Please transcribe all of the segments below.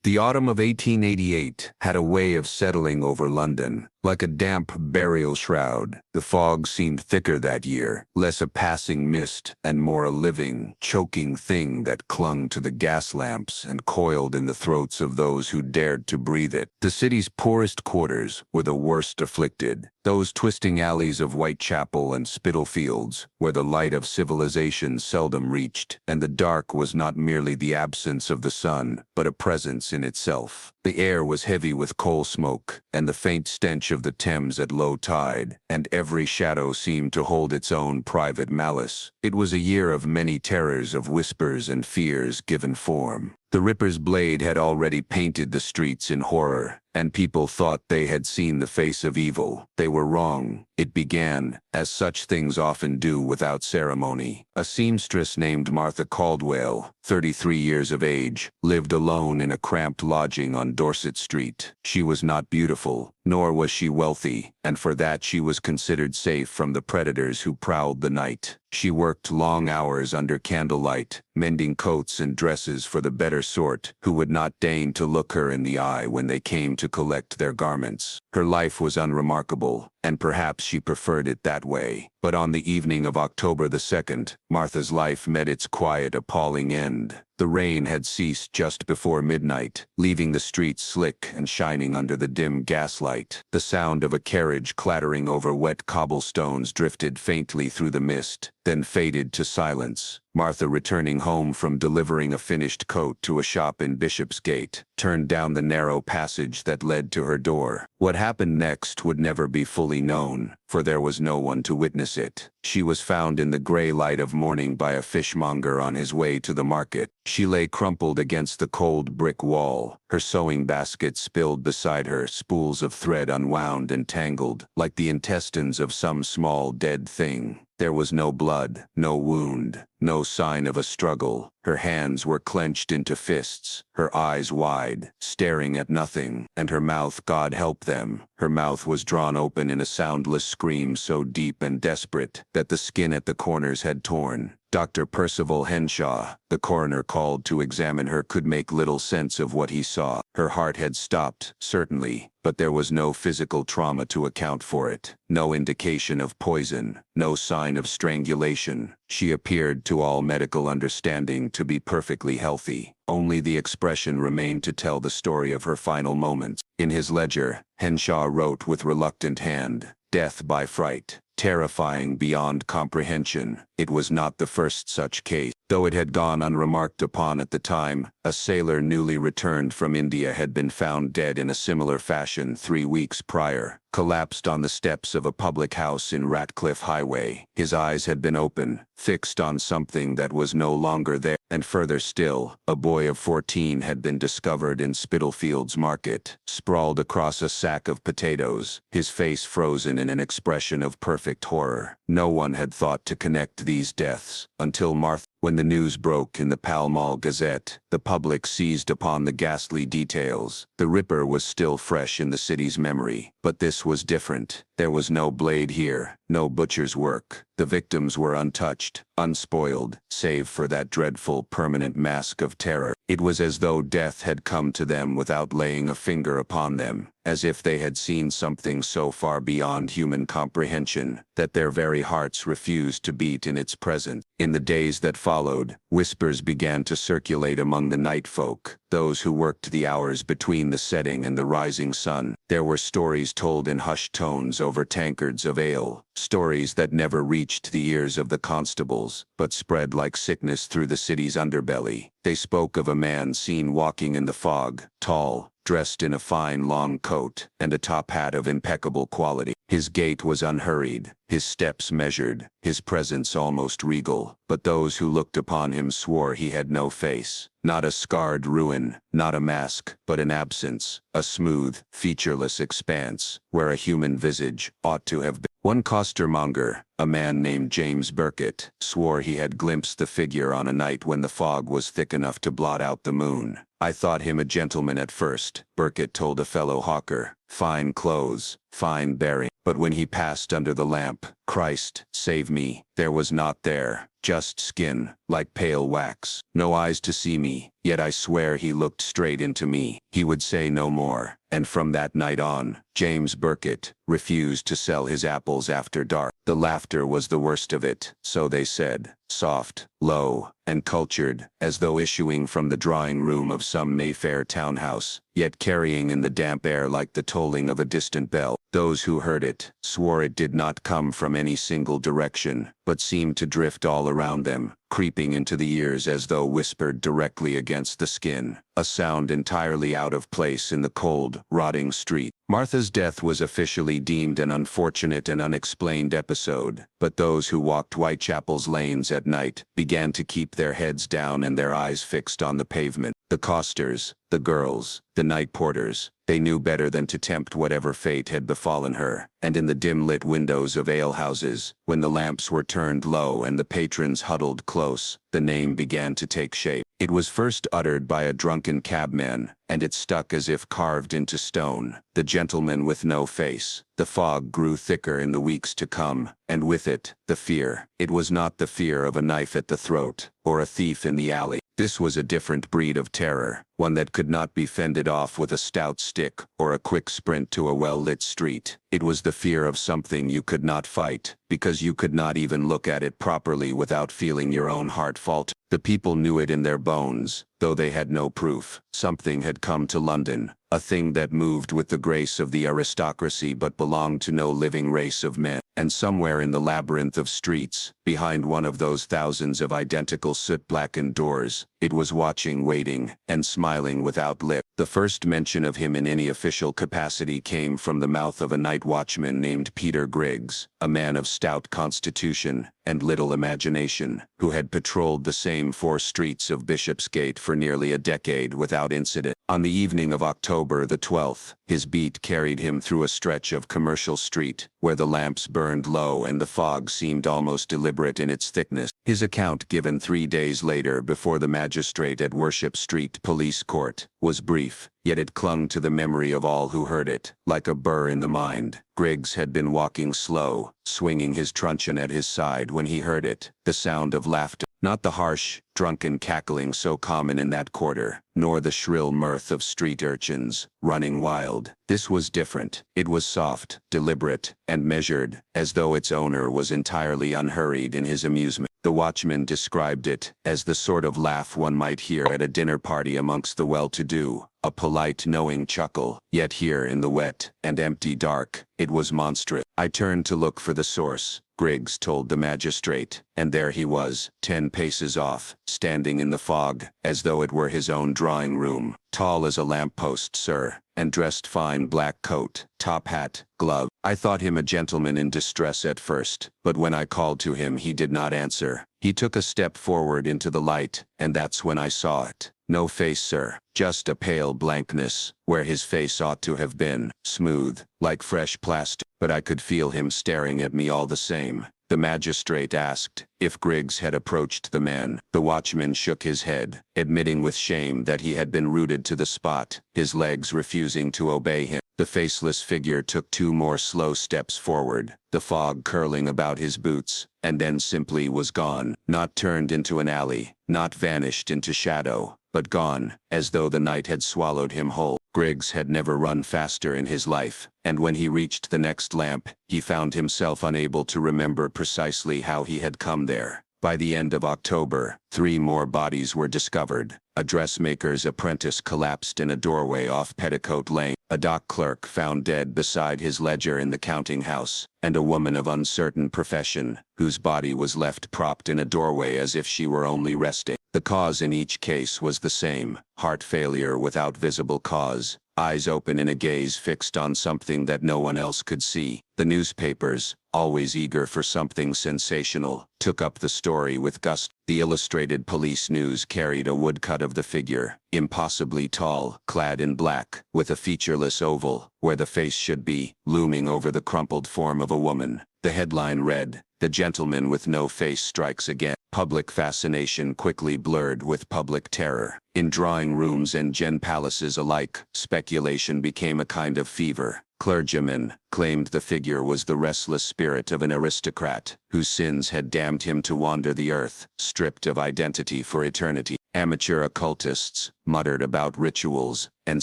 The autumn of 1888 had a way of settling over London, like a damp burial shroud. The fog seemed thicker that year, less a passing mist and more a living, choking thing that clung to the gas lamps and coiled in the throats of those who dared to breathe it. The city's poorest quarters were the worst afflicted, those twisting alleys of Whitechapel and Spitalfields, where the light of civilization seldom reached, and the dark was not merely the absence of the sun, but a presence in itself. The air was heavy with coal smoke, and the faint stench of the Thames at low tide, and every shadow seemed to hold its own private malice. It was a year of many terrors, of whispers and fears given form. The Ripper's blade had already painted the streets in horror, and people thought they had seen the face of evil. They were wrong. It began, as such things often do, without ceremony. A seamstress named Martha Caldwell, 33 years of age, lived alone in a cramped lodging on Dorset Street. She was not beautiful, nor was she wealthy, and for that she was considered safe from the predators who prowled the night. She worked long hours under candlelight, mending coats and dresses for the better sort, who would not deign to look her in the eye when they came to collect their garments. Her life was unremarkable, and perhaps she preferred it that way. But on the evening of October the 2nd, Martha's life met its quiet, appalling end. The rain had ceased just before midnight, leaving the streets slick and shining under the dim gaslight. The sound of a carriage clattering over wet cobblestones drifted faintly through the mist, then faded to silence. Martha, returning home from delivering a finished coat to a shop in Bishopsgate, turned down the narrow passage that led to her door. What happened next would never be fully known, for there was no one to witness it. She was found in the gray light of morning by a fishmonger on his way to the market. She lay crumpled against the cold brick wall, her sewing basket spilled beside her, spools of thread unwound and tangled, like the intestines of some small dead thing. There was no blood, no wound, no sign of a struggle. Her hands were clenched into fists, her eyes wide, staring at nothing, and her mouth, God help them, her mouth was drawn open in a soundless scream so deep and desperate that the skin at the corners had torn. Dr. Percival Henshaw, the coroner called to examine her, could make little sense of what he saw. Her heart had stopped, certainly, but there was no physical trauma to account for it. No indication of poison, no sign of strangulation. She appeared, to all medical understanding, to be perfectly healthy. Only the expression remained to tell the story of her final moments. In his ledger, Henshaw wrote with reluctant hand, "Death by fright. Terrifying beyond comprehension." It was not the first such case. Though it had gone unremarked upon at the time, a sailor newly returned from India had been found dead in a similar fashion 3 weeks prior, collapsed on the steps of a public house in Ratcliffe Highway. His eyes had been open, fixed on something that was no longer there. And further still, a boy of 14 had been discovered in Spitalfields Market, sprawled across a sack of potatoes, his face frozen in an expression of perfect horror. No one had thought to connect these deaths until Martha. When the news broke in the Pall Mall Gazette, the public seized upon the ghastly details. The Ripper was still fresh in the city's memory, but this was different. There was no blade here, no butcher's work. The victims were untouched, unspoiled, save for that dreadful permanent mask of terror. It was as though death had come to them without laying a finger upon them, as if they had seen something so far beyond human comprehension that their very hearts refused to beat in its presence. In the days that followed, whispers began to circulate among the night folk, those who worked the hours between the setting and the rising sun. There were stories told in hushed tones over tankards of ale, stories that never reached the ears of the constables, but spread like sickness through the city's underbelly. They spoke of a man seen walking in the fog, tall, dressed in a fine long coat and a top hat of impeccable quality. His gait was unhurried, his steps measured, his presence almost regal, but those who looked upon him swore he had no face. Not a scarred ruin, not a mask, but an absence, a smooth, featureless expanse, where a human visage ought to have been. One costermonger, a man named James Burkett, swore he had glimpsed the figure on a night when the fog was thick enough to blot out the moon. "I thought him a gentleman at first," Burkett told a fellow hawker. "Fine clothes, fine bearing. But when he passed under the lamp, Christ, save me, There was not there, just skin, like pale wax. No eyes to see me, yet I swear he looked straight into me. He would say no more, and from that night on, James Burkett refused to sell his apples after dark. The laughter was the worst of it, so they said, soft, low, and cultured, as though issuing from the drawing room of some Mayfair townhouse, yet carrying in the damp air like the tolling of a distant bell. Those who heard it swore it did not come from any single direction, but seemed to drift all around them, creeping into the ears as though whispered directly against the skin, a sound entirely out of place in the cold, rotting street. Martha's death was officially deemed an unfortunate and unexplained episode, but those who walked Whitechapel's lanes at night began to keep their heads down and their eyes fixed on the pavement. The costers, the girls, the night porters, they knew better than to tempt whatever fate had befallen her, and in the dim-lit windows of alehouses, when the lamps were turned low and the patrons huddled close, the name began to take shape. It was first uttered by a drunken cabman, and it stuck as if carved into stone. The gentleman with no face. The fog grew thicker in the weeks to come, and with it, the fear. It was not the fear of a knife at the throat, or a thief in the alley. This was a different breed of terror, one that could not be fended off with a stout stick or a quick sprint to a well-lit street. It was the fear of something you could not fight, because you could not even look at it properly without feeling your own heart falter. The people knew it in their bones, though they had no proof. Something had come to London, a thing that moved with the grace of the aristocracy but belonged to no living race of men. And somewhere in the labyrinth of streets, behind one of those thousands of identical soot-blackened doors, it was watching, waiting, and smiling without lip. The first mention of him in any official capacity came from the mouth of a night watchman named Peter Griggs, a man of stout constitution and little imagination, who had patrolled the same 4 streets of Bishopsgate for nearly a decade without incident. On the evening of October the 12th, his beat carried him through a stretch of Commercial Street, where the lamps burned low and the fog seemed almost deliberate in its thickness. His account, given 3 days later before the magistrate at Worship Street Police Court, was brief, yet it clung to the memory of all who heard it, like a burr in the mind. Griggs had been walking slow, swinging his truncheon at his side when he heard it, the sound of laughter. Not the harsh, drunken cackling so common in that quarter, nor the shrill mirth of street urchins, running wild. This was different. It was soft, deliberate, and measured, as though its owner was entirely unhurried in his amusement. The watchman described it as the sort of laugh one might hear at a dinner party amongst the well-to-do, a polite, knowing chuckle, yet here in the wet and empty dark, it was monstrous. I turned to look for the source, Griggs told the magistrate, and there he was, 10 paces off, standing in the fog, as though it were his own drawing room. Tall as a lamppost, sir, and dressed fine black coat, top hat, glove. I thought him a gentleman in distress at first, but when I called to him he did not answer. He took a step forward into the light, and that's when I saw it. No face, sir, just a pale blankness, where his face ought to have been, smooth, like fresh plaster. But I could feel him staring at me all the same. The magistrate asked if Griggs had approached the man. The watchman shook his head, admitting with shame that he had been rooted to the spot, his legs refusing to obey him. The faceless figure took 2 more slow steps forward, the fog curling about his boots, and then simply was gone, not turned into an alley, not vanished into shadow, but gone, as though the night had swallowed him whole. Griggs had never run faster in his life, and when he reached the next lamp, he found himself unable to remember precisely how he had come there. By the end of October, 3 more bodies were discovered. A dressmaker's apprentice collapsed in a doorway off Petticoat Lane, a dock clerk found dead beside his ledger in the counting house, and a woman of uncertain profession, whose body was left propped in a doorway as if she were only resting. The cause in each case was the same: heart failure without visible cause, eyes open in a gaze fixed on something that no one else could see. The newspapers, always eager for something sensational, took up the story with gusto. The Illustrated Police News carried a woodcut of the figure, impossibly tall, clad in black, with a featureless oval, where the face should be, looming over the crumpled form of a woman. The headline read, "The Gentleman with No Face Strikes Again." Public fascination quickly blurred with public terror. In drawing rooms and gin palaces alike, speculation became a kind of fever. Clergyman claimed the figure was the restless spirit of an aristocrat whose sins had damned him to wander the earth, stripped of identity for eternity. Amateur occultists muttered about rituals and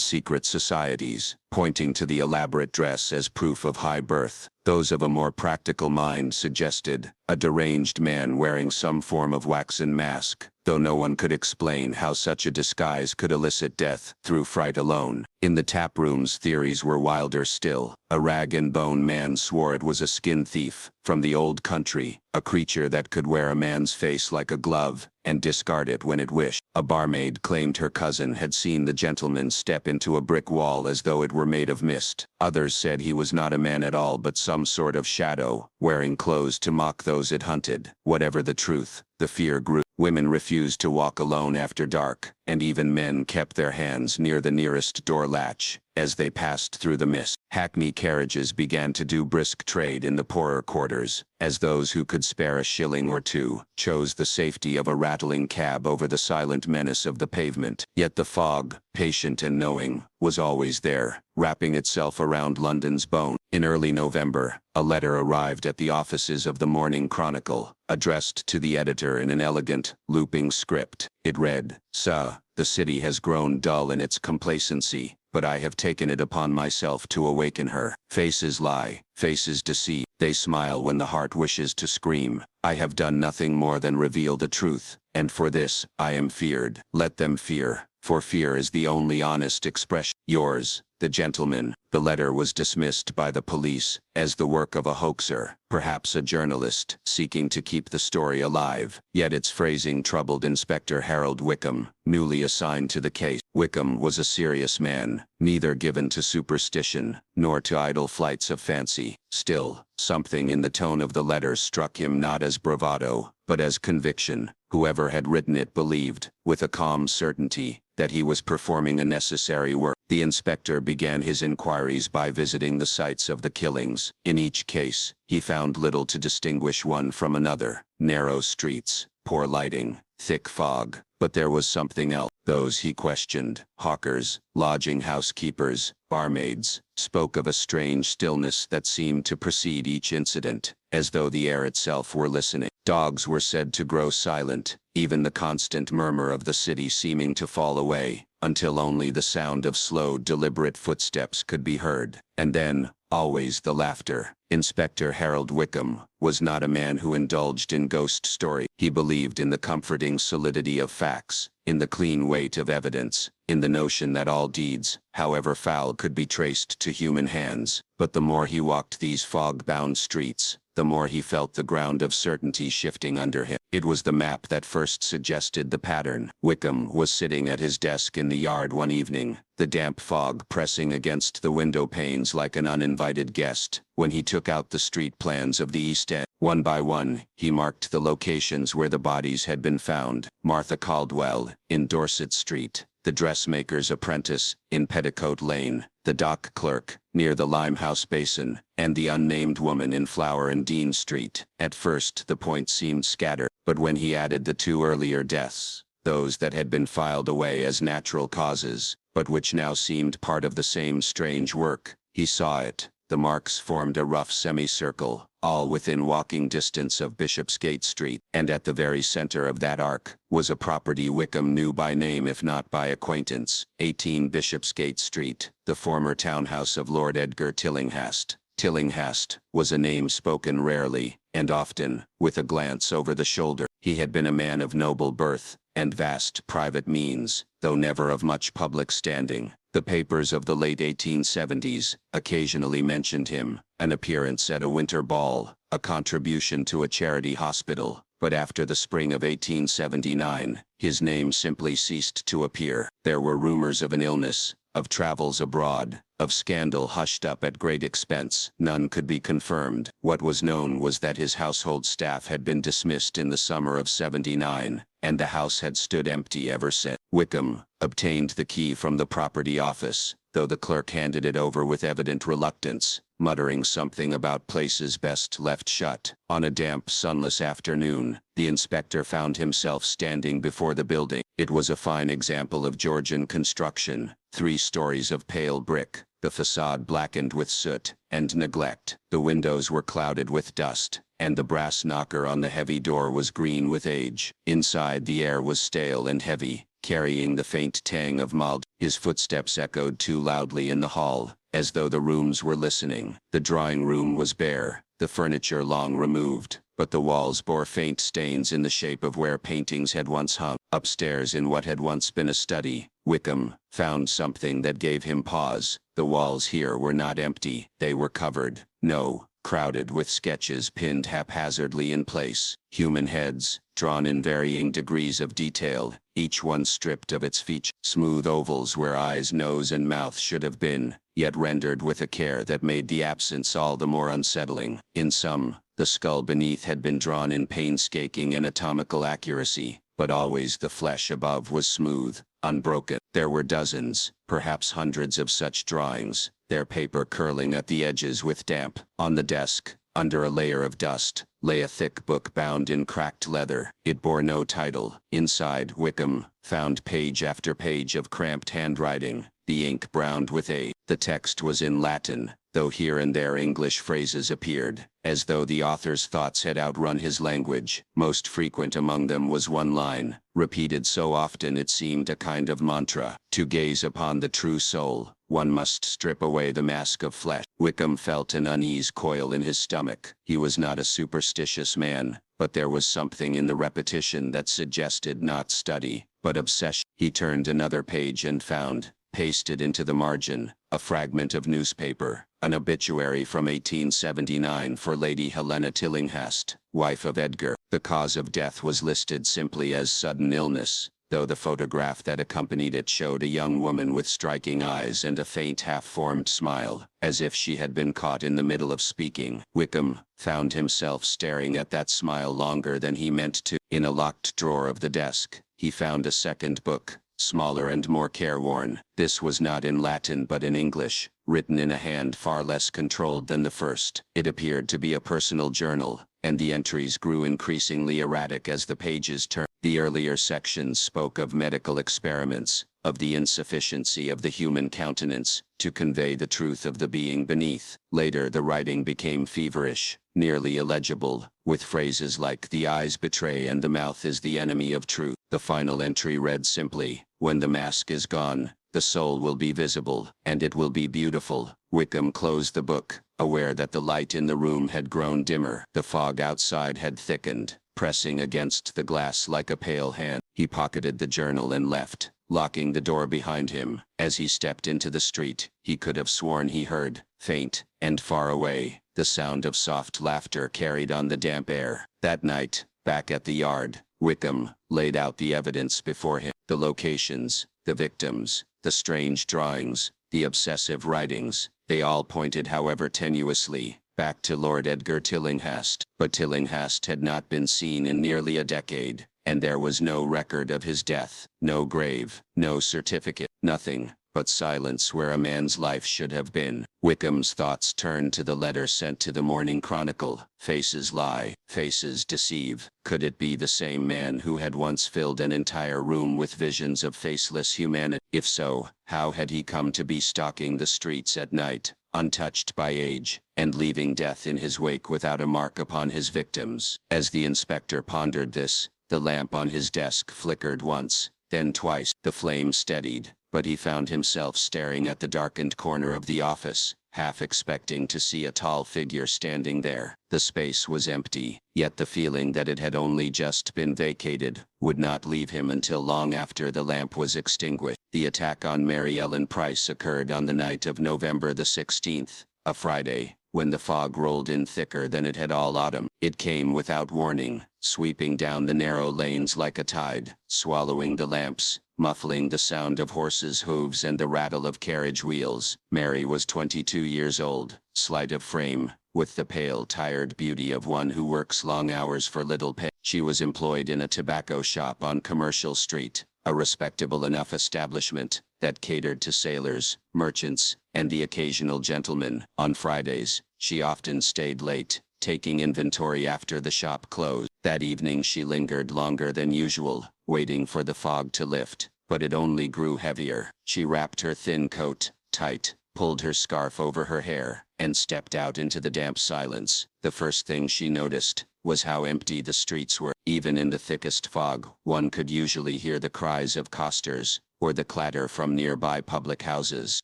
secret societies, pointing to the elaborate dress as proof of high birth. Those of a more practical mind suggested a deranged man wearing some form of waxen mask, though no one could explain how such a disguise could elicit death through fright alone. In the tap rooms, theories were wilder still. A rag-and-bone man swore it was a skin thief from the old country, a creature that could wear a man's face like a glove and discard it when it wished. A barmaid claimed her cousin had seen the gentleman step into a brick wall as though it were made of mist. Others said he was not a man at all but some sort of shadow, wearing clothes to mock those it hunted. Whatever the truth, the fear grew. Women refused to walk alone after dark, and even men kept their hands near the nearest door latch as they passed through the mist. Hackney carriages began to do brisk trade in the poorer quarters, as those who could spare a shilling or two chose the safety of a rattling cab over the silent menace of the pavement. Yet the fog, patient and knowing, was always there, wrapping itself around London's bone. In early November, a letter arrived at the offices of the Morning Chronicle, addressed to the editor in an elegant, looping script. It read, "Sir, the city has grown dull in its complacency, but I have taken it upon myself to awaken her. Faces lie, faces deceive. They smile when the heart wishes to scream. I have done nothing more than reveal the truth, and for this, I am feared. Let them fear, for fear is the only honest expression. Yours, the gentleman." The letter was dismissed by the police as the work of a hoaxer, perhaps a journalist seeking to keep the story alive. Yet its phrasing troubled Inspector Harold Wickham, newly assigned to the case. Wickham was a serious man, neither given to superstition nor to idle flights of fancy. Still, something in the tone of the letter struck him not as bravado, but as conviction. Whoever had written it believed, with a calm certainty, that he was performing a necessary work. The inspector began his inquiries by visiting the sites of the killings. In each case, he found little to distinguish one from another. Narrow streets, poor lighting, thick fog. But there was something else. Those he questioned, hawkers, lodging housekeepers, barmaids, spoke of a strange stillness that seemed to precede each incident, as though the air itself were listening. Dogs were said to grow silent, even the constant murmur of the city seeming to fall away, until only the sound of slow, deliberate footsteps could be heard. And then, always the laughter. Inspector Harold Wickham was not a man who indulged in ghost story. He believed in the comforting solidity of facts, in the clean weight of evidence, in the notion that all deeds, however foul, could be traced to human hands. But the more he walked these fog-bound streets, the more he felt the ground of certainty shifting under him. It was the map that first suggested the pattern. Wickham was sitting at his desk in the yard one evening, the damp fog pressing against the window panes like an uninvited guest, when he took out the street plans of the East End. One by one, he marked the locations where the bodies had been found. Martha Caldwell, in Dorset Street; the dressmaker's apprentice, in Petticoat Lane; the dock clerk, near the Limehouse Basin; and the unnamed woman in Flower and Dean Street. At first the points seemed scattered, but when he added the two earlier deaths, those that had been filed away as natural causes, but which now seemed part of the same strange work, he saw it. The marks formed a rough semicircle, all within walking distance of Bishopsgate Street, and at the very center of that arc was a property Wickham knew by name if not by acquaintance. 18 Bishopsgate Street, the former townhouse of Lord Edgar Tillinghast. Tillinghast was a name spoken rarely, and often, with a glance over the shoulder. He had been a man of noble birth and vast private means, though never of much public standing. The papers of the late 1870s occasionally mentioned him, an appearance at a winter ball, a contribution to a charity hospital, but after the spring of 1879, his name simply ceased to appear. There were rumors of an illness, of travels abroad, of scandal hushed up at great expense. None could be confirmed. What was known was that his household staff had been dismissed in the summer of '79, and the house had stood empty ever since. Wickham obtained the key from the property office, though the clerk handed it over with evident reluctance, muttering something about places best left shut. On a damp, sunless afternoon, the inspector found himself standing before the building. It was a fine example of Georgian construction, 3 stories of pale brick, the facade blackened with soot and neglect. The windows were clouded with dust, and the brass knocker on the heavy door was green with age. Inside, the air was stale and heavy, carrying the faint tang of malt. His footsteps echoed too loudly in the hall, as though the rooms were listening. The drawing room was bare, the furniture long removed, but the walls bore faint stains in the shape of where paintings had once hung. Upstairs, in what had once been a study, Wickham found something that gave him pause. The walls here were not empty, they were covered, no, crowded with sketches pinned haphazardly in place. Human heads, drawn in varying degrees of detail, each one stripped of its features. Smooth ovals where eyes, nose, and mouth should have been, yet rendered with a care that made the absence all the more unsettling. In some, the skull beneath had been drawn in painstaking anatomical accuracy, but always the flesh above was smooth, unbroken. There were dozens, perhaps hundreds of such drawings, their paper curling at the edges with damp. On the desk, under a layer of dust, lay a thick book bound in cracked leather. It bore no title. Inside, Wickham found page after page of cramped handwriting, the ink browned with age. The text was in Latin, though here and there English phrases appeared, as though the author's thoughts had outrun his language. Most frequent among them was one line, repeated so often it seemed a kind of mantra: to gaze upon the true soul, one must strip away the mask of flesh. Wickham felt an unease coil in his stomach. He was not a superstitious man, but there was something in the repetition that suggested not study, but obsession. He turned another page and found, pasted into the margin, a fragment of newspaper, an obituary from 1879 for Lady Helena Tillinghast, wife of Edgar. The cause of death was listed simply as sudden illness, though the photograph that accompanied it showed a young woman with striking eyes and a faint half-formed smile, as if she had been caught in the middle of speaking. Wickham found himself staring at that smile longer than he meant to. In a locked drawer of the desk, he found a second book, smaller and more careworn. This was not in Latin but in English, written in a hand far less controlled than the first. It appeared to be a personal journal, and the entries grew increasingly erratic as the pages turned. The earlier sections spoke of medical experiments, of the insufficiency of the human countenance to convey the truth of the being beneath. Later the writing became feverish, nearly illegible, with phrases like "the eyes betray and the mouth is the enemy of truth." The final entry read simply, "When the mask is gone, the soul will be visible, and it will be beautiful." Wickham closed the book, aware that the light in the room had grown dimmer. The fog outside had thickened, pressing against the glass like a pale hand. He pocketed the journal and left, locking the door behind him. As he stepped into the street, he could have sworn he heard, faint and far away, the sound of soft laughter carried on the damp air. That night, back at the yard, Wickham laid out the evidence before him. The locations, the victims, the strange drawings, the obsessive writings, they all pointed, however tenuously, back to Lord Edgar Tillinghast. But Tillinghast had not been seen in nearly a decade, and there was no record of his death, no grave, no certificate, nothing but silence where a man's life should have been. Wickham's thoughts turned to the letter sent to the Morning Chronicle. Faces lie, faces deceive. Could it be the same man who had once filled an entire room with visions of faceless humanity? If so, how had he come to be stalking the streets at night, untouched by age, and leaving death in his wake without a mark upon his victims? As the inspector pondered this, the lamp on his desk flickered once, then twice. The flame steadied, but he found himself staring at the darkened corner of the office, half expecting to see a tall figure standing there. The space was empty, yet the feeling that it had only just been vacated would not leave him until long after the lamp was extinguished. The attack on Mary Ellen Price occurred on the night of November the 16th, a Friday, when the fog rolled in thicker than it had all autumn. It came without warning, sweeping down the narrow lanes like a tide, swallowing the lamps, muffling the sound of horses' hooves and the rattle of carriage wheels. Mary was 22 years old, slight of frame, with the pale, tired beauty of one who works long hours for little pay. She was employed in a tobacco shop on Commercial Street, a respectable enough establishment that catered to sailors, merchants, and the occasional gentleman. On Fridays, she often stayed late, taking inventory after the shop closed. That evening she lingered longer than usual, waiting for the fog to lift, but it only grew heavier. She wrapped her thin coat, tight, pulled her scarf over her hair, and stepped out into the damp silence. The first thing she noticed was how empty the streets were. Even in the thickest fog, one could usually hear the cries of costers, or the clatter from nearby public houses.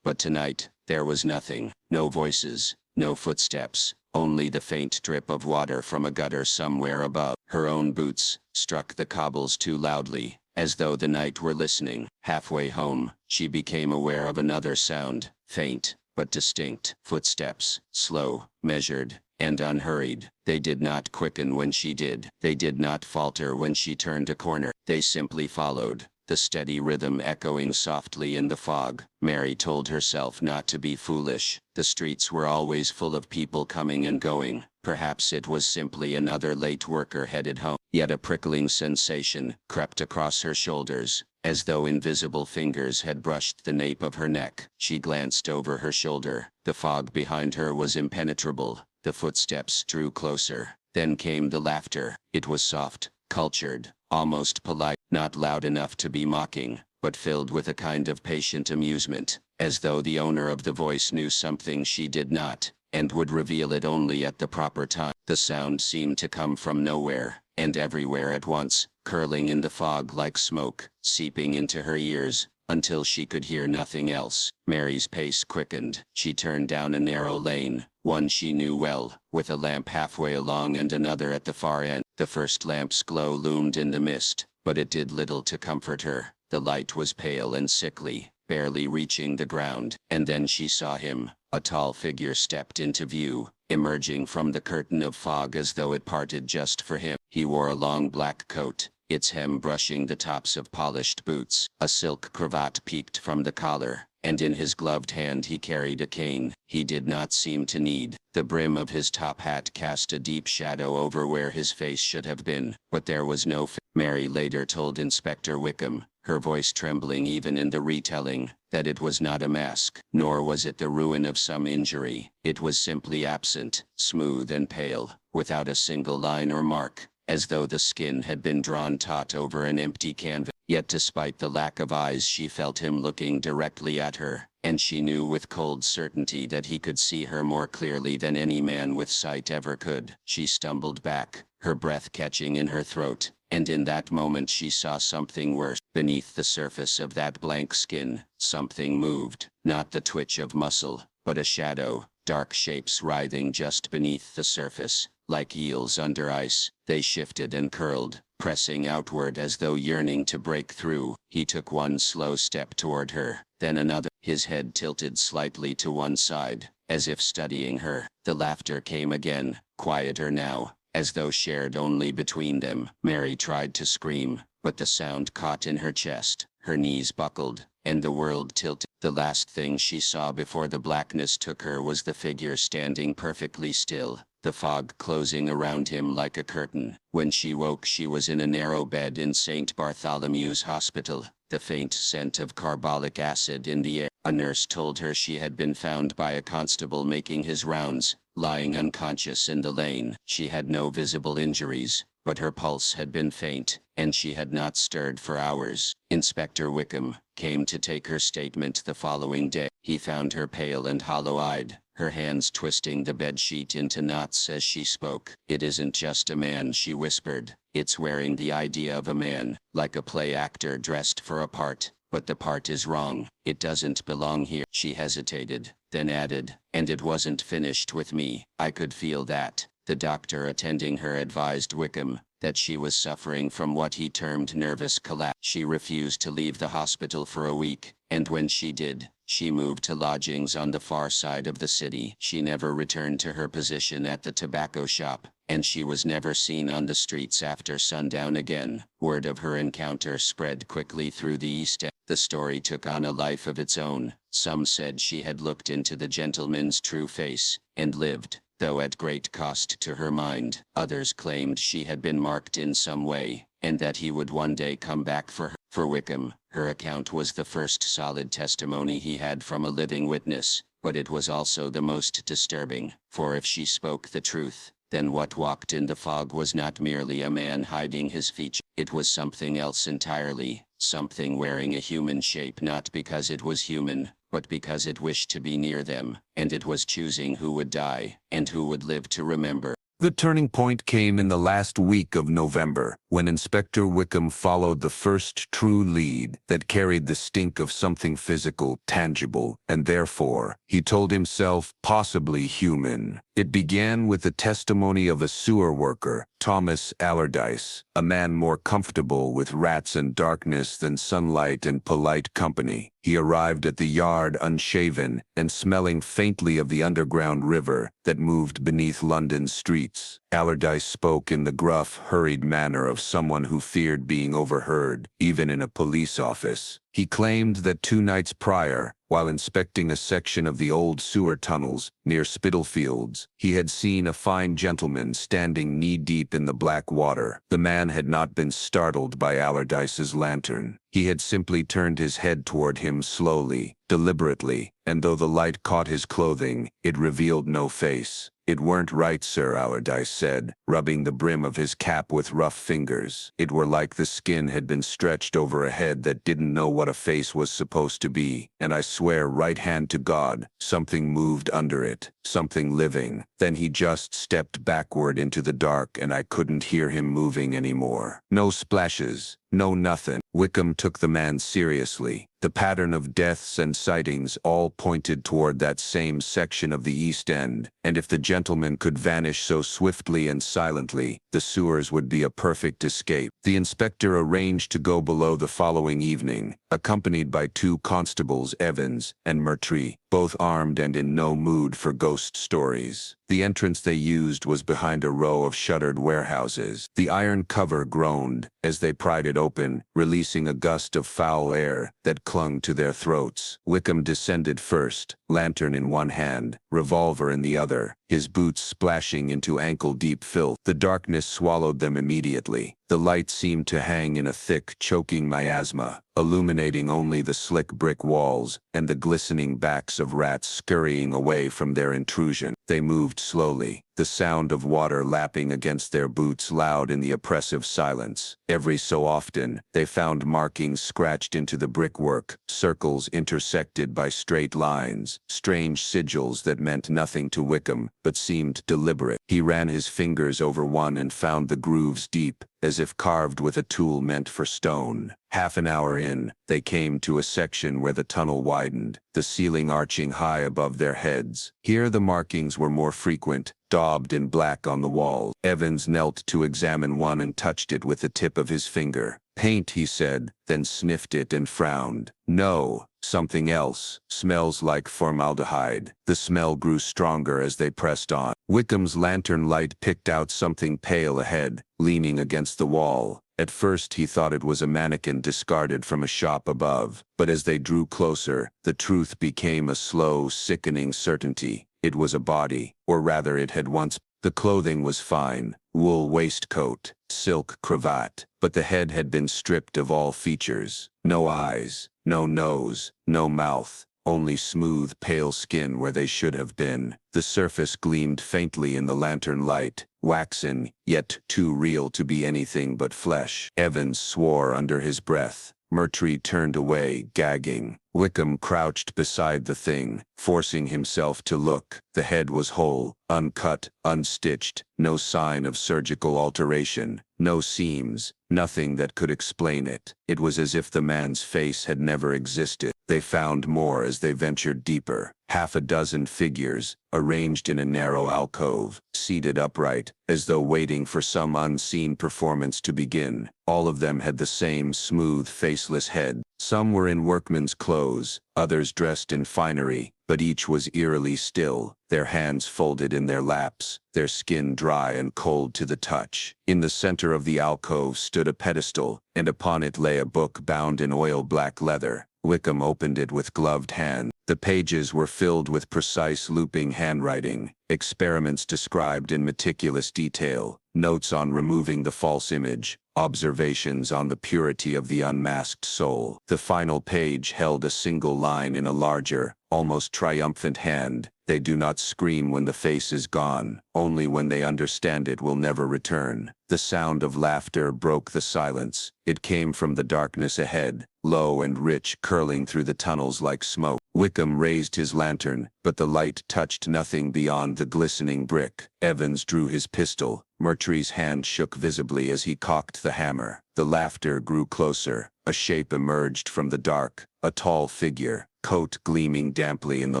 But tonight, there was nothing. No voices, no footsteps, only the faint drip of water from a gutter somewhere above. Her own boots struck the cobbles too loudly, as though the night were listening. Halfway home, she became aware of another sound, faint, but distinct. Footsteps, slow, measured, and unhurried. They did not quicken when she did. They did not falter when she turned a corner. They simply followed, the steady rhythm echoing softly in the fog. Mary told herself not to be foolish. The streets were always full of people coming and going. Perhaps it was simply another late worker headed home. Yet a prickling sensation crept across her shoulders, as though invisible fingers had brushed the nape of her neck. She glanced over her shoulder. The fog behind her was impenetrable. The footsteps drew closer. Then came the laughter. It was soft, cultured, almost polite, not loud enough to be mocking, but filled with a kind of patient amusement, as though the owner of the voice knew something she did not, and would reveal it only at the proper time. The sound seemed to come from nowhere, and everywhere at once, curling in the fog like smoke, seeping into her ears, until she could hear nothing else. Mary's pace quickened. She turned down a narrow lane, one she knew well, with a lamp halfway along and another at the far end. The first lamp's glow loomed in the mist, but it did little to comfort her. The light was pale and sickly, barely reaching the ground. And then she saw him. A tall figure stepped into view, emerging from the curtain of fog as though it parted just for him. He wore a long black coat, its hem brushing the tops of polished boots. A silk cravat peeked from the collar, and in his gloved hand he carried a cane he did not seem to need. The brim of his top hat cast a deep shadow over where his face should have been, but there was no face. Mary later told Inspector Wickham, her voice trembling even in the retelling, that it was not a mask, nor was it the ruin of some injury. It was simply absent, smooth and pale, without a single line or mark, as though the skin had been drawn taut over an empty canvas. Yet despite the lack of eyes, she felt him looking directly at her, and she knew with cold certainty that he could see her more clearly than any man with sight ever could. She stumbled back, her breath catching in her throat, and in that moment she saw something worse. Beneath the surface of that blank skin, something moved, not the twitch of muscle, but a shadow, dark shapes writhing just beneath the surface, like eels under ice. They shifted and curled, pressing outward as though yearning to break through. He took one slow step toward her, then another, his head tilted slightly to one side, as if studying her. The laughter came again, quieter now, as though shared only between them. Mary tried to scream, but the sound caught in her chest. Her knees buckled, and the world tilted. The last thing she saw before the blackness took her was the figure standing perfectly still, the fog closing around him like a curtain. When she woke, she was in a narrow bed in St. Bartholomew's Hospital, the faint scent of carbolic acid in the air. A nurse told her she had been found by a constable making his rounds, lying unconscious in the lane. She had no visible injuries, but her pulse had been faint, and she had not stirred for hours. Inspector Wickham came to take her statement the following day. He found her pale and hollow-eyed, her hands twisting the bedsheet into knots as she spoke. "It isn't just a man," she whispered. "It's wearing the idea of a man, like a play actor dressed for a part. But the part is wrong. It doesn't belong here." She hesitated, then added, "And it wasn't finished with me. I could feel that." The doctor attending her advised Wickham that she was suffering from what he termed nervous collapse. She refused to leave the hospital for a week, and when she did, she moved to lodgings on the far side of the city. She never returned to her position at the tobacco shop, and she was never seen on the streets after sundown again. Word of her encounter spread quickly through the East End. The story took on a life of its own. Some said she had looked into the gentleman's true face, and lived, though at great cost to her mind. Others claimed she had been marked in some way, and that he would one day come back for her. For Wickham, her account was the first solid testimony he had from a living witness, but it was also the most disturbing, for if she spoke the truth, then what walked in the fog was not merely a man hiding his features. It was something else entirely, something wearing a human shape not because it was human, but because it wished to be near them, and it was choosing who would die, and who would live to remember. The turning point came in the last week of November, when Inspector Wickham followed the first true lead that carried the stink of something physical, tangible, and therefore, he told himself, possibly human. It began with the testimony of a sewer worker, Thomas Allardyce, a man more comfortable with rats and darkness than sunlight and polite company. He arrived at the yard unshaven and smelling faintly of the underground river that moved beneath London's streets. Allardyce spoke in the gruff, hurried manner of someone who feared being overheard, even in a police office. He claimed that 2 nights prior, while inspecting a section of the old sewer tunnels near Spitalfields, he had seen a fine gentleman standing knee-deep in the black water. The man had not been startled by Allardyce's lantern. He had simply turned his head toward him slowly, deliberately, and though the light caught his clothing, it revealed no face. "It weren't right, sir," Allardyce said, rubbing the brim of his cap with rough fingers. It were like the skin had been stretched over a head that didn't know what a face was supposed to be, and I swear right hand to God, something moved under it, something living. Then he just stepped backward into the dark and I couldn't hear him moving anymore. No splashes, no nothing. Wickham took the man seriously. The pattern of deaths and sightings all pointed toward that same section of the East End, and if the gentleman could vanish so swiftly and silently, the sewers would be a perfect escape. The inspector arranged to go below the following evening, accompanied by 2 constables, Evans and Murtry, both armed and in no mood for ghost stories. The entrance they used was behind a row of shuttered warehouses. The iron cover groaned as they pried it open, releasing a gust of foul air that clung to their throats. Wickham descended first, lantern in one hand, revolver in the other, his boots splashing into ankle-deep filth. The darkness swallowed them immediately. The light seemed to hang in a thick, choking miasma, illuminating only the slick brick walls and the glistening backs of rats scurrying away from their intrusion. They moved slowly, the sound of water lapping against their boots loud in the oppressive silence. Every so often, they found markings scratched into the brickwork, circles intersected by straight lines, strange sigils that meant nothing to Wickham, but seemed deliberate. He ran his fingers over one and found the grooves deep, as if carved with a tool meant for stone. Half an hour in, they came to a section where the tunnel widened, the ceiling arching high above their heads. Here the markings were more frequent, daubed in black on the walls. Evans knelt to examine one and touched it with the tip of his finger. "Paint," he said, then sniffed it and frowned. "No, something else. Smells like formaldehyde." The smell grew stronger as they pressed on. Wickham's lantern light picked out something pale ahead, leaning against the wall. At first he thought it was a mannequin discarded from a shop above, but as they drew closer, the truth became a slow, sickening certainty. It was a body, or rather it had once. The clothing was fine, wool waistcoat, silk cravat, but the head had been stripped of all features. No eyes, no nose, no mouth, only smooth, pale skin where they should have been. The surface gleamed faintly in the lantern light, waxen, yet too real to be anything but flesh. Evans swore under his breath. Murtry turned away, gagging. Wickham crouched beside the thing, forcing himself to look. The head was whole, uncut, unstitched, no sign of surgical alteration, no seams, nothing that could explain it. It was as if the man's face had never existed. They found more as they ventured deeper. Half a dozen figures, arranged in a narrow alcove, seated upright, as though waiting for some unseen performance to begin. All of them had the same smooth, faceless head. Some were in workman's clothes, others dressed in finery, but each was eerily still, their hands folded in their laps, their skin dry and cold to the touch. In the center of the alcove stood a pedestal, and upon it lay a book bound in oil-black leather. Wickham opened it with gloved hand. The pages were filled with precise looping handwriting, experiments described in meticulous detail, notes on removing the false image, observations on the purity of the unmasked soul. The final page held a single line in a larger, almost triumphant hand. "They do not scream when the face is gone, only when they understand it will never return." The sound of laughter broke the silence. It came from the darkness ahead, low and rich, curling through the tunnels like smoke. Wickham raised his lantern, but the light touched nothing beyond the glistening brick. Evans drew his pistol. Murtry's hand shook visibly as he cocked the hammer. The laughter grew closer. A shape emerged from the dark, a tall figure, coat gleaming damply in the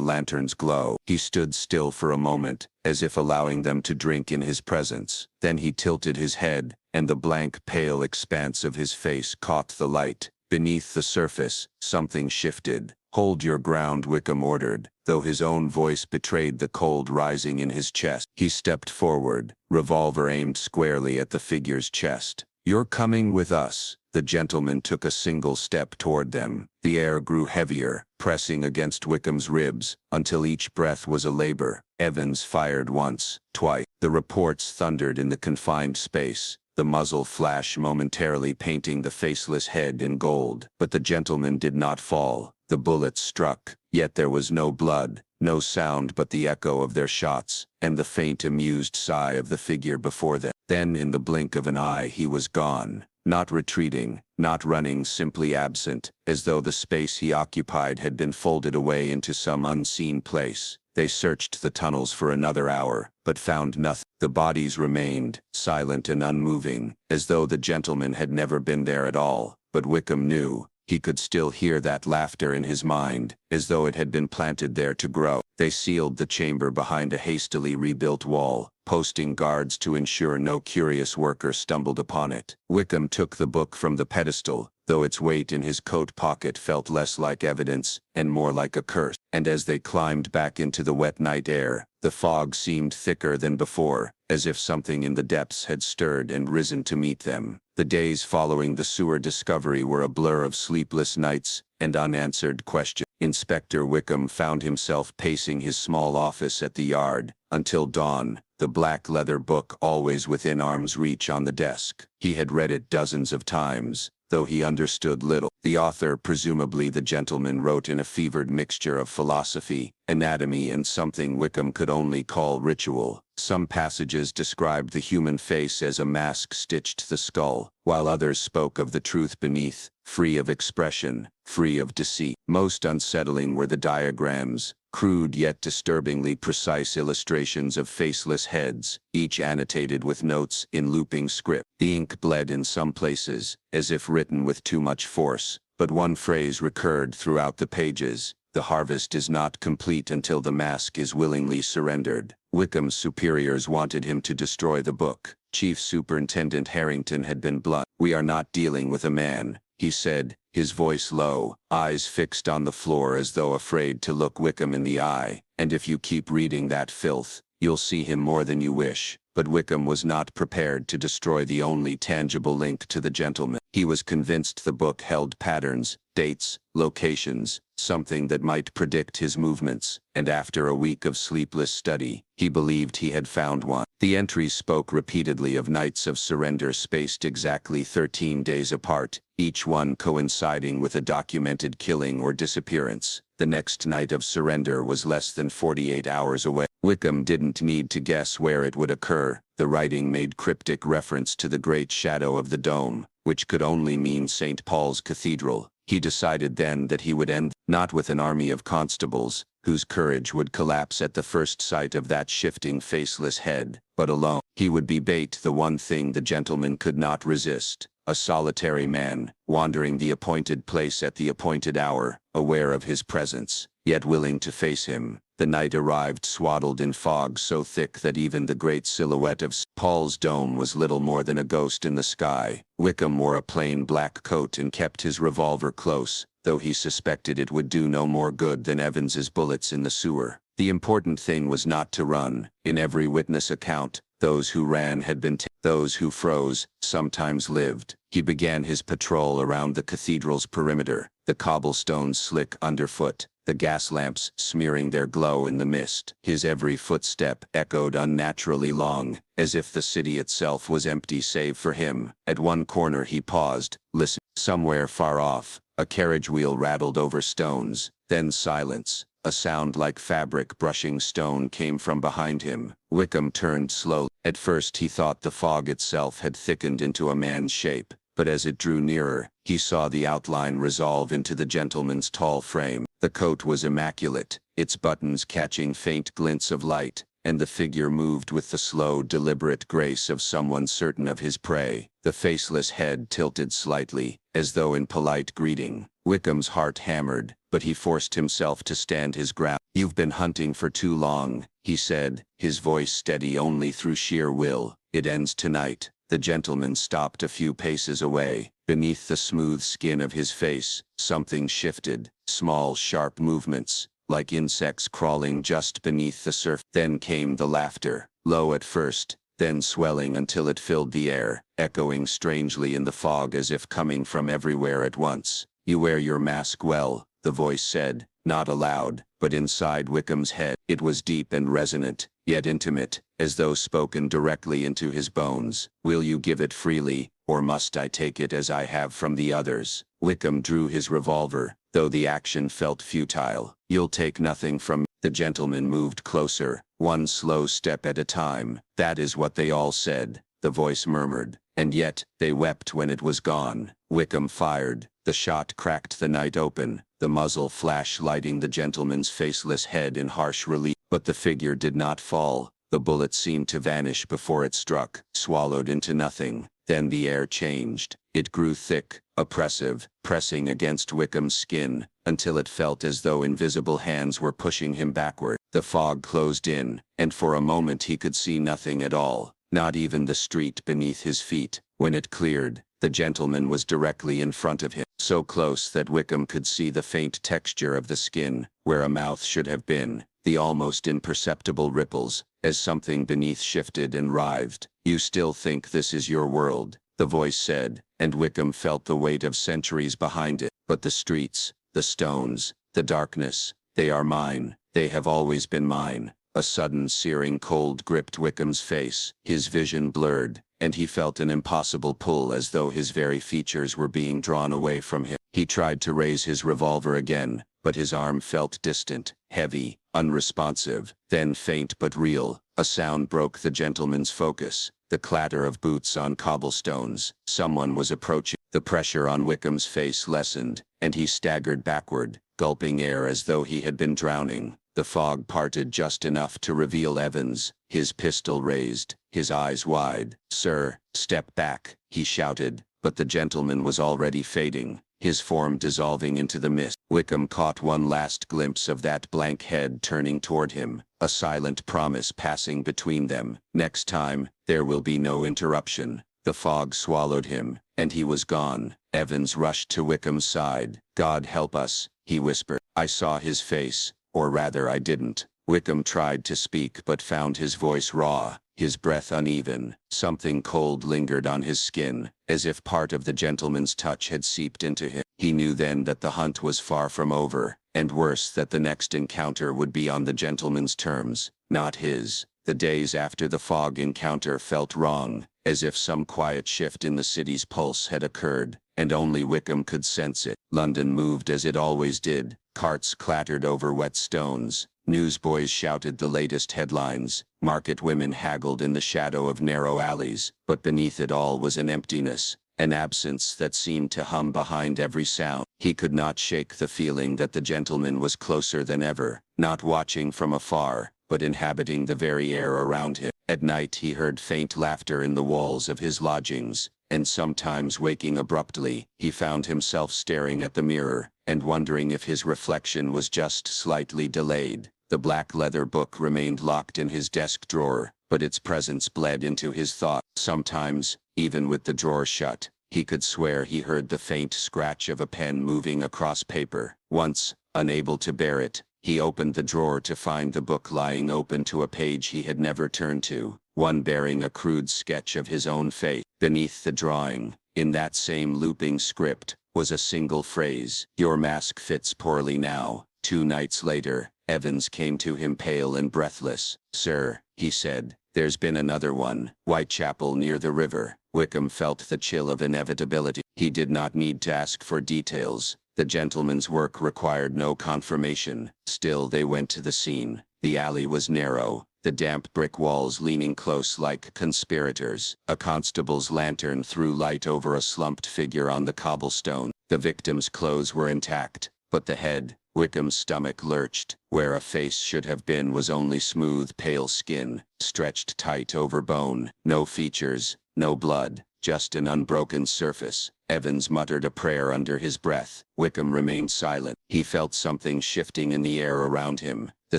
lantern's glow. He stood still for a moment, as if allowing them to drink in his presence. Then he tilted his head, and the blank, pale expanse of his face caught the light. Beneath the surface, something shifted. "Hold your ground," Wickham ordered, though his own voice betrayed the cold rising in his chest. He stepped forward, revolver aimed squarely at the figure's chest. "You're coming with us." The gentleman took a single step toward them. The air grew heavier, pressing against Wickham's ribs, until each breath was a labor. Evans fired once, twice. The reports thundered in the confined space, the muzzle flash momentarily painting the faceless head in gold. But the gentleman did not fall. The bullets struck, yet there was no blood, no sound but the echo of their shots, and the faint amused sigh of the figure before them. Then in the blink of an eye he was gone. Not retreating, not running, simply absent, as though the space he occupied had been folded away into some unseen place. They searched the tunnels for another hour, but found nothing. The bodies remained, silent and unmoving, as though the gentleman had never been there at all. But Wickham knew. He could still hear that laughter in his mind, as though it had been planted there to grow. They sealed the chamber behind a hastily rebuilt wall, posting guards to ensure no curious worker stumbled upon it. Wickham took the book from the pedestal, though its weight in his coat pocket felt less like evidence, and more like a curse. And as they climbed back into the wet night air, the fog seemed thicker than before, as if something in the depths had stirred and risen to meet them. The days following the sewer discovery were a blur of sleepless nights and unanswered questions. Inspector Wickham found himself pacing his small office at the yard, until dawn, the black leather book always within arm's reach on the desk. He had read it dozens of times, though he understood little. The author, presumably the gentleman, wrote in a fevered mixture of philosophy, anatomy, and something Wickham could only call ritual. Some passages described the human face as a mask stitched to the skull, while others spoke of the truth beneath, free of expression, free of deceit. Most unsettling were the diagrams, crude yet disturbingly precise illustrations of faceless heads, each annotated with notes in looping script. The ink bled in some places, as if written with too much force, but one phrase recurred throughout the pages: "The harvest is not complete until the mask is willingly surrendered." Wickham's superiors wanted him to destroy the book. Chief Superintendent Harrington had been blunt. "We are not dealing with a man," he said, his voice low, eyes fixed on the floor as though afraid to look Wickham in the eye. "And if you keep reading that filth, you'll see him more than you wish." But Wickham was not prepared to destroy the only tangible link to the gentleman. He was convinced the book held patterns, dates, locations, something that might predict his movements, and after a week of sleepless study, he believed he had found one. The entries spoke repeatedly of nights of surrender spaced exactly 13 days apart, each one coinciding with a documented killing or disappearance. The next night of surrender was less than 48 hours away. Wickham didn't need to guess where it would occur. The writing made cryptic reference to the great shadow of the dome, which could only mean St. Paul's Cathedral. He decided then that he would end, not with an army of constables, whose courage would collapse at the first sight of that shifting faceless head, but alone. He would be bait, the one thing the gentleman could not resist. A solitary man, wandering the appointed place at the appointed hour, aware of his presence, yet willing to face him. The night arrived swaddled in fog so thick that even the great silhouette of St. Paul's dome was little more than a ghost in the sky. Wickham wore a plain black coat and kept his revolver close, though he suspected it would do no more good than Evans's bullets in the sewer. The important thing was not to run. In every witness account, those who ran had been those who froze, sometimes lived. He began his patrol around the cathedral's perimeter, the cobblestones slick underfoot, the gas lamps smearing their glow in the mist. His every footstep echoed unnaturally long, as if the city itself was empty save for him. At one corner he paused, listening. Somewhere far off, a carriage wheel rattled over stones, then silence. A sound like fabric brushing stone came from behind him. Wickham turned slowly. At first he thought the fog itself had thickened into a man's shape, but as it drew nearer, he saw the outline resolve into the gentleman's tall frame. The coat was immaculate, its buttons catching faint glints of light, and the figure moved with the slow, deliberate grace of someone certain of his prey. The faceless head tilted slightly, as though in polite greeting. Wickham's heart hammered, but he forced himself to stand his ground. "You've been hunting for too long," he said, his voice steady only through sheer will. "It ends tonight." The gentleman stopped a few paces away. Beneath the smooth skin of his face, something shifted, small sharp movements, like insects crawling just beneath the surface. Then came the laughter, low at first, then swelling until it filled the air, echoing strangely in the fog as if coming from everywhere at once. "You wear your mask well," the voice said, not aloud, but inside Wickham's head. It was deep and resonant, yet intimate, as though spoken directly into his bones. "Will you give it freely, or must I take it as I have from the others?" Wickham drew his revolver, though the action felt futile. "You'll take nothing from me." The gentleman moved closer, one slow step at a time. "That is what they all said," the voice murmured, "and yet, they wept when it was gone." Wickham fired. The shot cracked the night open, the muzzle flash lighting the gentleman's faceless head in harsh relief. But the figure did not fall. The bullet seemed to vanish before it struck, swallowed into nothing. Then the air changed. It grew thick, oppressive, pressing against Wickham's skin, until it felt as though invisible hands were pushing him backward. The fog closed in, and for a moment he could see nothing at all, not even the street beneath his feet. When it cleared, the gentleman was directly in front of him, so close that Wickham could see the faint texture of the skin, where a mouth should have been, the almost imperceptible ripples, as something beneath shifted and writhed. "You still think this is your world," the voice said, and Wickham felt the weight of centuries behind it. "But the streets, the stones, the darkness, they are mine. They have always been mine." A sudden searing cold gripped Wickham's face. His vision blurred, and he felt an impossible pull as though his very features were being drawn away from him. He tried to raise his revolver again, but his arm felt distant, heavy, unresponsive. Then faint but real, a sound broke the gentleman's focus. The clatter of boots on cobblestones. Someone was approaching. The pressure on Wickham's face lessened, and he staggered backward, gulping air as though he had been drowning. The fog parted just enough to reveal Evans, his pistol raised, his eyes wide. "Sir, step back," he shouted, but the gentleman was already fading, his form dissolving into the mist. Wickham caught one last glimpse of that blank head turning toward him, a silent promise passing between them. "Next time, there will be no interruption." The fog swallowed him, and he was gone. Evans rushed to Wickham's side. "God help us," he whispered. "I saw his face. Or rather I didn't." Wickham tried to speak but found his voice raw, his breath uneven. Something cold lingered on his skin, as if part of the gentleman's touch had seeped into him. He knew then that the hunt was far from over, and worse that the next encounter would be on the gentleman's terms, not his. The days after the fog encounter felt wrong, as if some quiet shift in the city's pulse had occurred, and only Wickham could sense it. London moved as it always did. Carts clattered over wet stones, newsboys shouted the latest headlines, market women haggled in the shadow of narrow alleys, but beneath it all was an emptiness, an absence that seemed to hum behind every sound. He could not shake the feeling that the gentleman was closer than ever, not watching from afar, but inhabiting the very air around him. At night he heard faint laughter in the walls of his lodgings, and sometimes waking abruptly, he found himself staring at the mirror, and wondering if his reflection was just slightly delayed. The black leather book remained locked in his desk drawer, but its presence bled into his thought. Sometimes, even with the drawer shut, he could swear he heard the faint scratch of a pen moving across paper. Once, unable to bear it, he opened the drawer to find the book lying open to a page he had never turned to, one bearing a crude sketch of his own face. Beneath the drawing, in that same looping script, was a single phrase: "Your mask fits poorly now." 2 nights later, Evans came to him pale and breathless. "Sir," he said, "there's been another one. Whitechapel near the river." Wickham felt the chill of inevitability. He did not need to ask for details. The gentleman's work required no confirmation. Still they went to the scene. The alley was narrow, the damp brick walls leaning close like conspirators. A constable's lantern threw light over a slumped figure on the cobblestone. The victim's clothes were intact, but the head, Wickham's stomach lurched. Where a face should have been was only smooth, pale skin, stretched tight over bone. No features, no blood, just an unbroken surface. Evans muttered a prayer under his breath. Wickham remained silent. He felt something shifting in the air around him, the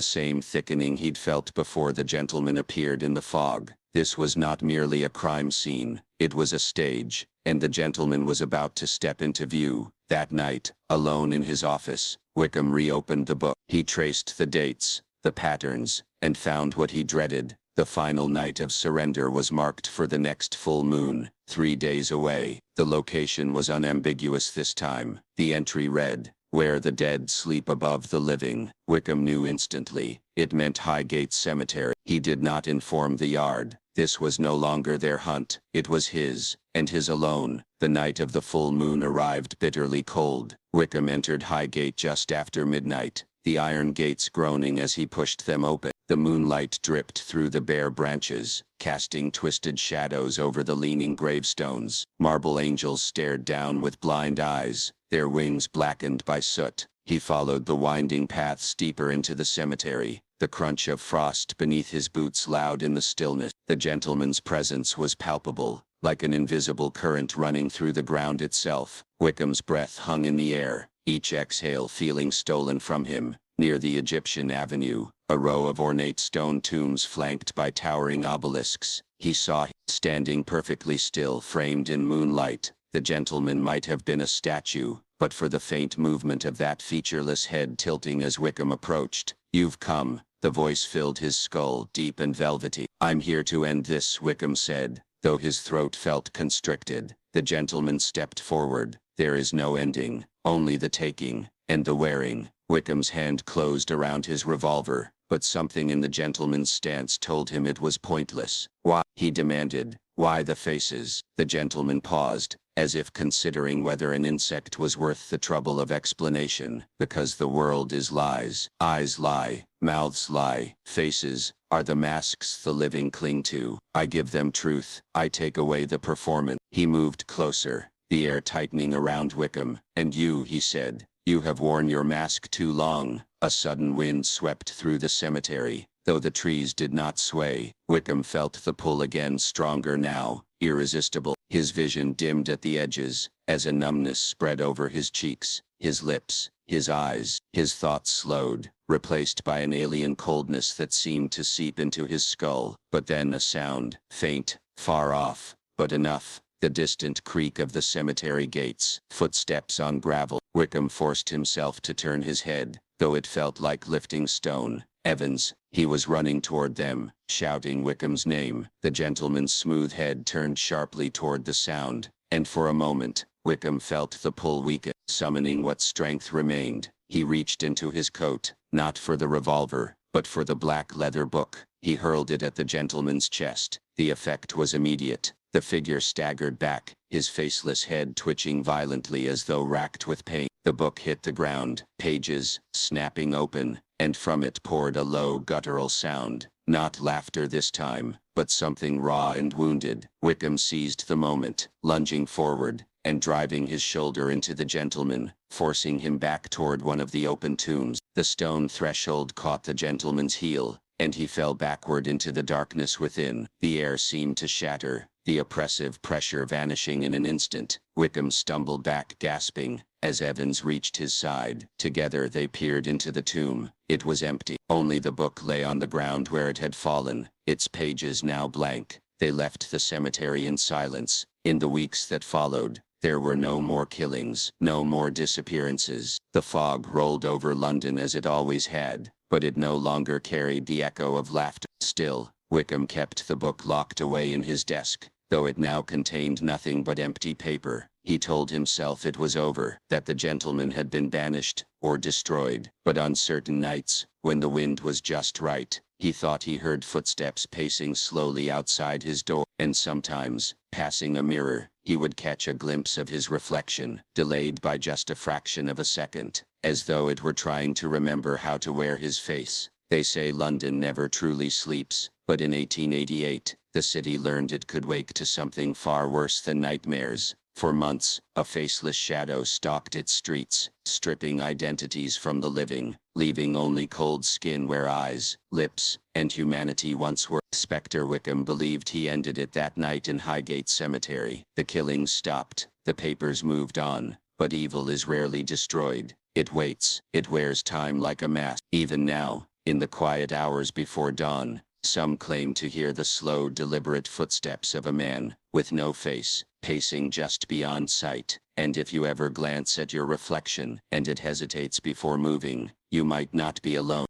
same thickening he'd felt before the gentleman appeared in the fog. This was not merely a crime scene, it was a stage, and the gentleman was about to step into view. That night, alone in his office, Wickham reopened the book. He traced the dates, the patterns, and found what he dreaded. The final night of surrender was marked for the next full moon, 3 days away. The location was unambiguous this time. The entry read, "Where the dead sleep above the living." Wickham knew instantly. It meant Highgate Cemetery. He did not inform the yard. This was no longer their hunt. It was his, and his alone. The night of the full moon arrived bitterly cold. Wickham entered Highgate just after midnight, the iron gates groaning as he pushed them open. The moonlight dripped through the bare branches, casting twisted shadows over the leaning gravestones. Marble angels stared down with blind eyes, their wings blackened by soot. He followed the winding paths deeper into the cemetery, the crunch of frost beneath his boots loud in the stillness. The gentleman's presence was palpable, like an invisible current running through the ground itself. Wickham's breath hung in the air, each exhale feeling stolen from him. Near the Egyptian Avenue, a row of ornate stone tombs flanked by towering obelisks, he saw, standing perfectly still, framed in moonlight. The gentleman might have been a statue, but for the faint movement of that featureless head tilting as Wickham approached. "You've come." The voice filled his skull, deep and velvety. "I'm here to end this," Wickham said, though his throat felt constricted. The gentleman stepped forward. "There is no ending, only the taking, and the wearing." Wickham's hand closed around his revolver, but something in the gentleman's stance told him it was pointless. "Why?" he demanded. "Why the faces?" The gentleman paused, as if considering whether an insect was worth the trouble of explanation. "Because the world is lies. Eyes lie, mouths lie, faces are the masks the living cling to. I give them truth, I take away the performance." He moved closer, the air tightening around Wickham. "And you," he said, "you have worn your mask too long." A sudden wind swept through the cemetery, though the trees did not sway. Wickham felt the pull again, stronger now, irresistible. His vision dimmed at the edges, as a numbness spread over his cheeks, his lips, his eyes. His thoughts slowed, replaced by an alien coldness that seemed to seep into his skull. But then a sound, faint, far off, but enough. The distant creak of the cemetery gates, footsteps on gravel. Wickham forced himself to turn his head, though it felt like lifting stone. "Evans." He was running toward them, shouting Wickham's name. The gentleman's smooth head turned sharply toward the sound, and for a moment, Wickham felt the pull weaken. Summoning what strength remained, he reached into his coat, not for the revolver, but for the black leather book. He hurled it at the gentleman's chest. The effect was immediate. The figure staggered back, his faceless head twitching violently as though racked with pain. The book hit the ground, pages snapping open, and from it poured a low guttural sound. Not laughter this time, but something raw and wounded. Wickham seized the moment, lunging forward, and driving his shoulder into the gentleman, forcing him back toward one of the open tombs. The stone threshold caught the gentleman's heel, and he fell backward into the darkness within. The air seemed to shatter, the oppressive pressure vanishing in an instant. Wickham stumbled back, gasping, as Evans reached his side. Together they peered into the tomb. It was empty. Only the book lay on the ground where it had fallen, its pages now blank. They left the cemetery in silence. In the weeks that followed, there were no more killings, no more disappearances. The fog rolled over London as it always had, but it no longer carried the echo of laughter. Still, Wickham kept the book locked away in his desk, though it now contained nothing but empty paper. He told himself it was over, that the gentleman had been banished, or destroyed. But on certain nights, when the wind was just right, he thought he heard footsteps pacing slowly outside his door, and sometimes, passing a mirror, he would catch a glimpse of his reflection, delayed by just a fraction of a second, as though it were trying to remember how to wear his face. They say London never truly sleeps, but in 1888, the city learned it could wake to something far worse than nightmares. For months, a faceless shadow stalked its streets, stripping identities from the living, leaving only cold skin where eyes, lips, and humanity once were. Spectre Wickham believed he ended it that night in Highgate Cemetery. The killings stopped, the papers moved on, but evil is rarely destroyed. It waits, it wears time like a mask. Even now, in the quiet hours before dawn, some claim to hear the slow, deliberate footsteps of a man, with no face, pacing just beyond sight. And if you ever glance at your reflection, and it hesitates before moving, you might not be alone.